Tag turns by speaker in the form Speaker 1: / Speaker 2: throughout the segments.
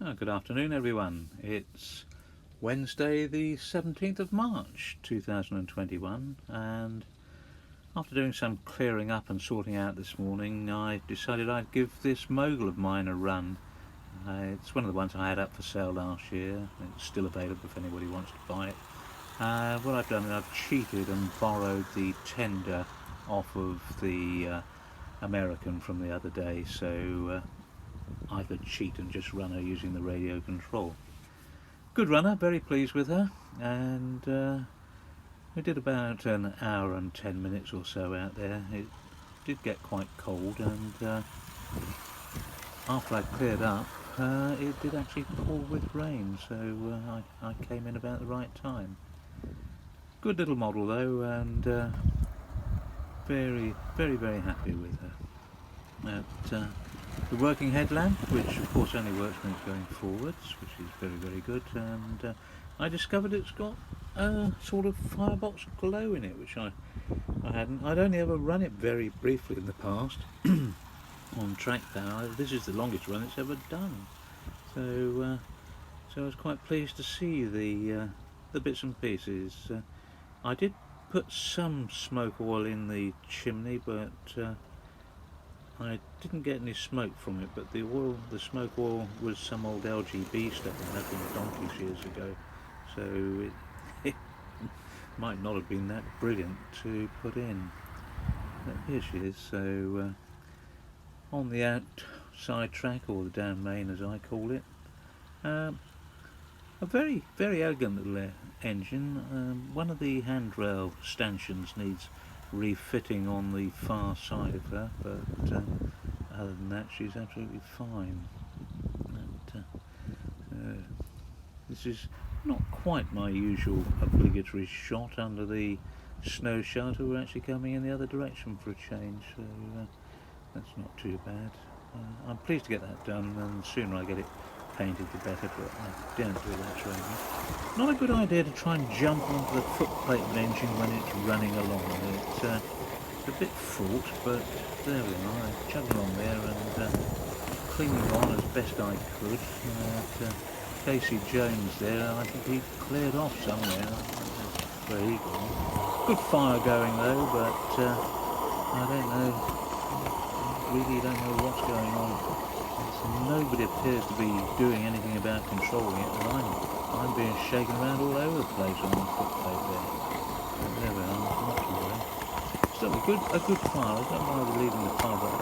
Speaker 1: Good afternoon, everyone. It's Wednesday, the 17th of March 2021, and after doing some clearing up and sorting out this morning, I decided I'd give this Mogul of mine a run. It's one of the ones I had up for sale last year. It's still available if anybody wants to buy it. What I've done is I've cheated and borrowed the tender off of the American from the other day, so I could cheat and just run her using the radio control. Good runner, very pleased with her, and we did about an hour and 10 minutes or so out there. It did get quite cold, and after I cleared up, it did actually pour with rain, so I came in about the right time. Good little model though, and very, very, very happy with her. The working headlamp, which of course only works when it's going forwards, which is very, very good, and I discovered it's got a sort of firebox glow in it, which I hadn't. I'd only ever run it very briefly in the past on track power. This is the longest run it's ever done, so I was quite pleased to see the bits and pieces. I did put some smoke oil in the chimney, but I didn't get any smoke from it, but the smoke oil was some old LGB stuff I had from donkey's years ago, so it might not have been that brilliant to put in. But here she is, so on the outside track, or the down main as I call it, a very, very elegant little engine. One of the handrail stanchions needs refitting on the far side of her, but other than that she's absolutely fine. And, this is not quite my usual obligatory shot under the snow shelter. We're actually coming in the other direction for a change, so that's not too bad. I'm pleased to get that done, and the sooner I get it painted the better, but I don't do that training. Not a good idea to try and jump onto the footplate of an engine when it's running along. It's a bit fraught, but there we are. I chugged along there and clinging on as best I could. Casey Jones there, I think he cleared off somewhere. Where he gone. Good fire going though, but I don't know. Really don't know what's going on. Nobody appears to be doing anything about controlling it, and I'm being shaken around all over the place on the footplate there. And there we are, not to worry. Still a good fire. I don't mind leaving the firewall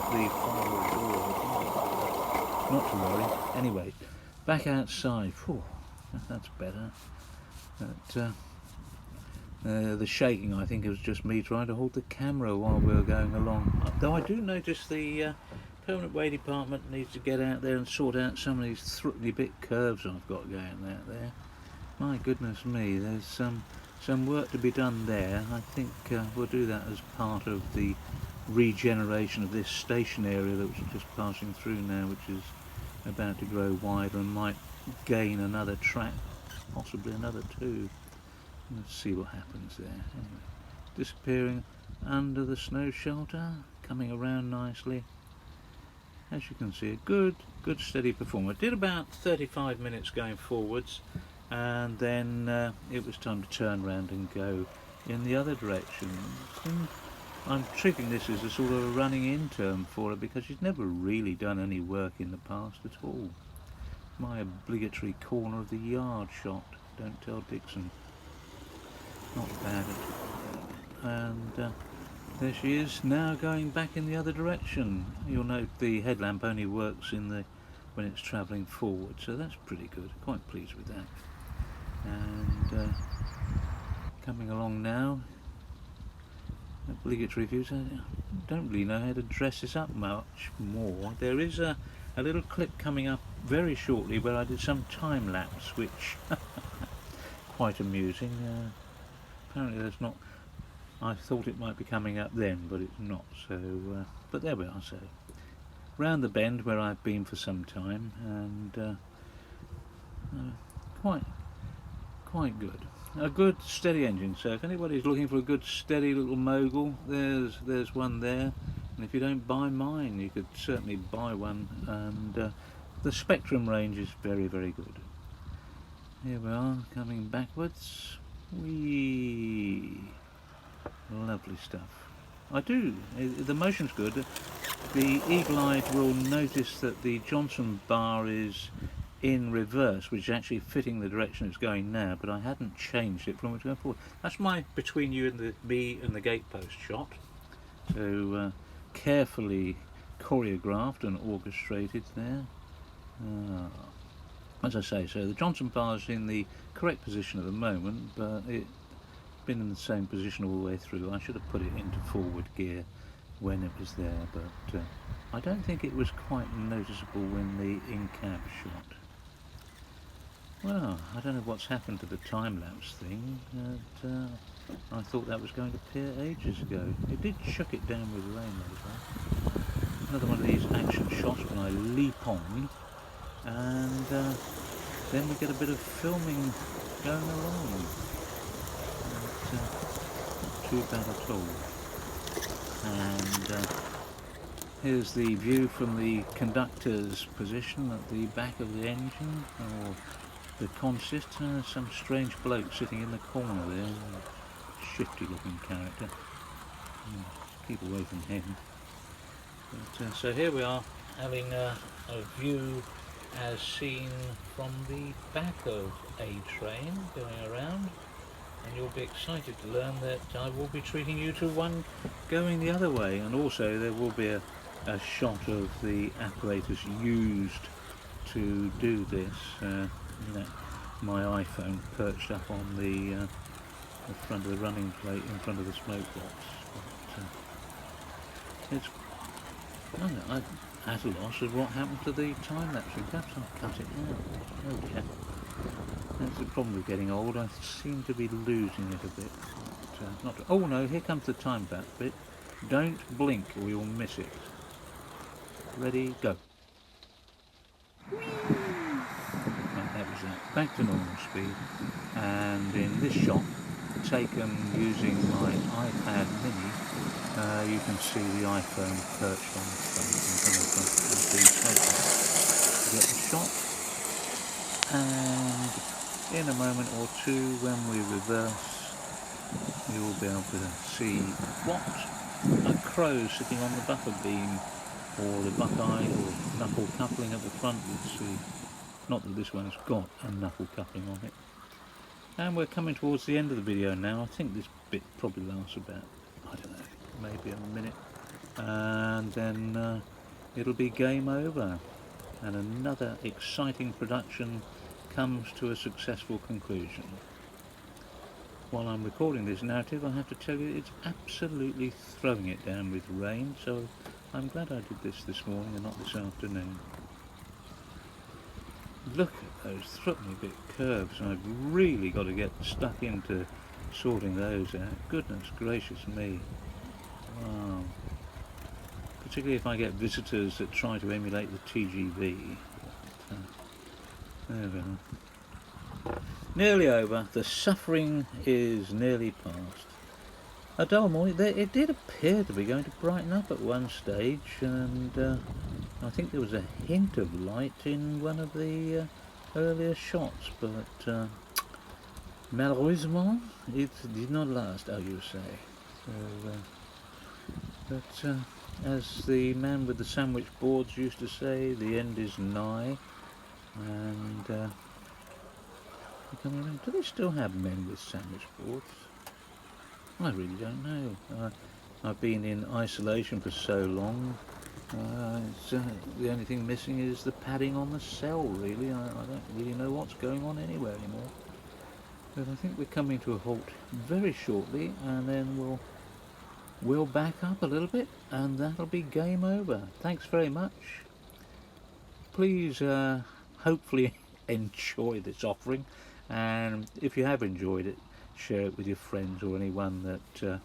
Speaker 1: door. Not to worry. Anyway, back outside. Whew, that's better. But, the shaking, I think, was just me trying to hold the camera while we were going along. Though I do notice the permanent way department needs to get out there and sort out some of these throttly bit curves I've got going out there. My goodness me, there's some work to be done there. I think we'll do that as part of the regeneration of this station area that was just passing through now, which is about to grow wider and might gain another track, possibly another two. Let's see what happens there. Anyway, disappearing under the snow shelter, coming around nicely. As you can see, a good steady performer. Did about 35 minutes going forwards, and then it was time to turn around and go in the other direction. And I'm treating this as a sort of a running in term for her, because she's never really done any work in the past at all. My obligatory corner of the yard shot, don't tell Dixon. Not bad at all. And there she is now going back in the other direction. You'll note the headlamp only works when it's travelling forward, so that's pretty good. Quite pleased with that. And coming along now, obligatory views. I don't really know how to dress this up much more. There is a little clip coming up very shortly where I did some time lapse, which quite amusing. Apparently there's not. I thought it might be coming up then, but it's not. So, but there we are. So, round the bend where I've been for some time, and quite good. A good steady engine. So, if anybody's looking for a good steady little Mogul, there's one there. And if you don't buy mine, you could certainly buy one and the spectrum range is very, very good. Here we are, coming backwards. Whee! Lovely stuff. The motion's good. The eagle-eyed will notice that the Johnson bar is in reverse, which is actually fitting the direction it's going now, but I hadn't changed it from it going forward. That's my between you and me and the gatepost shot. So carefully choreographed and orchestrated there. As I say, so the Johnson bar is in the correct position at the moment, but it's been in the same position all the way through. I should have put it into forward gear when it was there, but I don't think it was quite noticeable when the in-cab shot. Well, I don't know what's happened to the time-lapse thing, but I thought that was going to appear ages ago. It did chuck it down with rain later. Another one of these action shots when I leap on, and then we get a bit of filming going along. Not too bad at all. And here's the view from the conductor's position at the back of the engine, or the consist. Some strange bloke sitting in the corner there, shifty looking character. Keep away from him. But, so here we are, having a view as seen from the back of a train going around, and you'll be excited to learn that I will be treating you to one going the other way, and also there will be a shot of the apparatus used to do this. My iPhone perched up on the front of the running plate in front of the smoke box. But, it's I'm at a loss of what happened to the time lapse. Perhaps I'll cut it out. Oh dear. That's the problem with getting old. I seem to be losing it a bit. But, oh no, here comes the time lapse bit. Don't blink or you'll miss it. Ready, go. Right, that was that. Back to normal speed. And in this shot, taken using my iPad mini, you can see the iPhone perched on the front of the sofa. You get the shot, and in a moment or two, when we reverse, you will be able to see what a crow sitting on the buffer beam, or the buckeye or knuckle coupling at the front would see. Not that this one's got a knuckle coupling on it. And we're coming towards the end of the video now. I think this bit probably lasts about, I don't know, maybe a minute. And then it'll be game over. And another exciting production comes to a successful conclusion. While I'm recording this narrative, I have to tell you it's absolutely throwing it down with rain, so I'm glad I did this morning and not this afternoon. Look at those threatening bit curves, and I've really got to get stuck into sorting those out. Goodness gracious me. Wow. Particularly if I get visitors that try to emulate the TGV. But, there we are. Nearly over. The suffering is nearly past. A dull morning. It did appear to be going to brighten up at one stage, and I think there was a hint of light in one of the earlier shots, but malheureusement it did not last, how you say. So, but as the man with the sandwich boards used to say, the end is nigh, and coming around. Do they still have men with sandwich boards? I really don't know. I've been in isolation for so long. The only thing missing is the padding on the cell, really. I don't really know what's going on anywhere anymore. But I think we're coming to a halt very shortly, and then we'll back up a little bit, and that'll be game over. Thanks very much. Please hopefully enjoy this offering, and if you have enjoyed it, share it with your friends or anyone that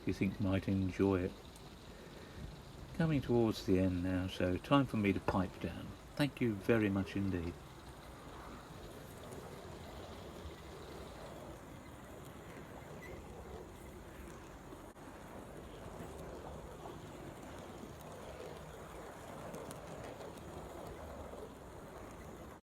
Speaker 1: you think might enjoy it. Coming towards the end now, so time for me to pipe down. Thank you very much indeed.